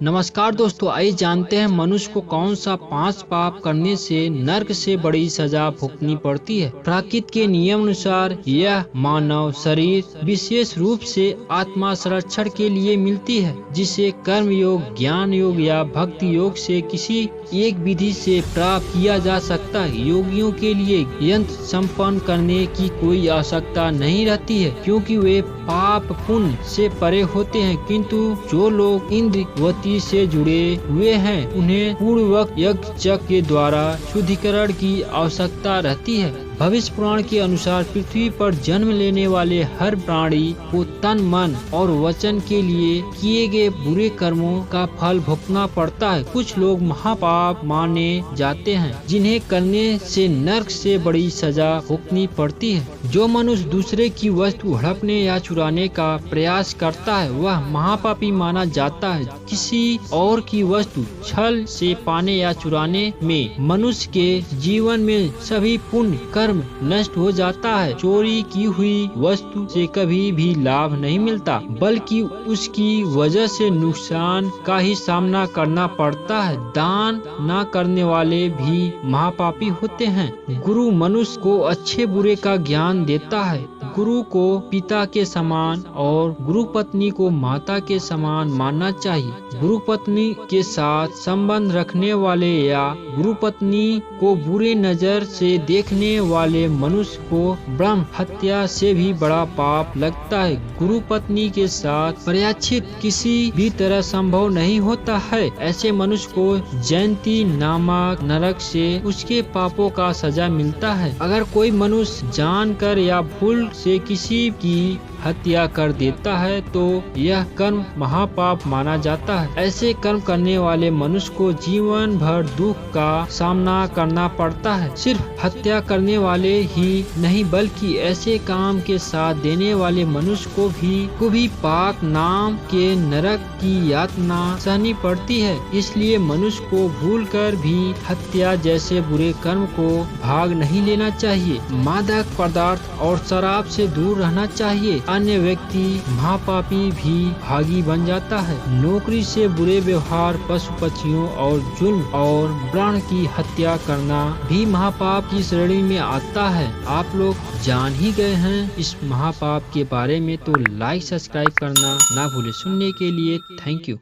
नमस्कार दोस्तों, आइए जानते हैं मनुष्य को कौन सा 5 पाप करने से नर्क से बड़ी सजा भुगतनी पड़ती है। प्रकृति के नियम अनुसार यह मानव शरीर विशेष रूप से आत्मा संरक्षण के लिए मिलती है, जिसे कर्म योग, ज्ञान योग या भक्ति योग से किसी एक विधि से प्राप्त किया जा सकता है। योगियों के लिए यंत्र संपन्न करने की कोई आवश्यकता नहीं रहती है, क्योंकि वे पाप पुण्य से परे होते हैं। किंतु जो लोग इंद्रियवती से जुड़े हुए हैं, उन्हें पूर्वक यज्ञ के द्वारा शुद्धिकरण की आवश्यकता रहती है। भविष्य पुराण के अनुसार पृथ्वी पर जन्म लेने वाले हर प्राणी को तन, मन और वचन के लिए किए गए बुरे कर्मों का फल भुगतना पड़ता है। कुछ लोग महापाप माने जाते हैं, जिन्हें करने से नरक से बड़ी सजा भुगतनी पड़ती है। जो मनुष्य दूसरे की वस्तु हड़पने या चुराने का प्रयास करता है, वह महापापी माना जाता है। किसी और की वस्तु छल से पाने या चुराने में मनुष्य के जीवन में सभी पुण्य कर्म नष्ट हो जाता है। चोरी की हुई वस्तु से कभी भी लाभ नहीं मिलता, बल्कि उसकी वजह से नुकसान का ही सामना करना पड़ता है। दान न करने वाले भी महापापी होते हैं। गुरु मनुष्य को अच्छे बुरे का ज्ञान देता है। गुरु को पिता के समान और गुरु पत्नी को माता के समान मानना चाहिए। गुरु पत्नी के साथ संबंध रखने वाले या गुरु पत्नी को बुरे नजर से देखने वाले मनुष्य को ब्रह्म हत्या से भी बड़ा पाप लगता है। गुरु पत्नी के साथ प्रायश्चित किसी भी तरह संभव नहीं होता है। ऐसे मनुष्य को जयंती नामक नरक से उसके पापों का सजा मिलता है। अगर कोई मनुष्य जानकर या भूल से किसी की हत्या कर देता है, तो यह कर्म महापाप माना जाता है। ऐसे कर्म करने वाले मनुष्य को जीवन भर दुख का सामना करना पड़ता है। सिर्फ हत्या करने वाले ही नहीं, बल्कि ऐसे काम के साथ देने वाले मनुष्य को भी पाक नाम के नरक की यातना सहनी पड़ती है। इसलिए मनुष्य को भूलकर भी हत्या जैसे बुरे कर्म को भाग नहीं लेना चाहिए। मादक पदार्थ और शराब से दूर रहना चाहिए। अन्य व्यक्ति महापापी भी भागी बन जाता है। नौकरी से बुरे व्यवहार, पशु पक्षियों और जुल्म और प्राण की हत्या करना भी महापाप की श्रेणी में आता है। आप लोग जान ही गए हैं इस महापाप के बारे में, तो लाइक सब्सक्राइब करना ना भूले। सुनने के लिए थैंक यू।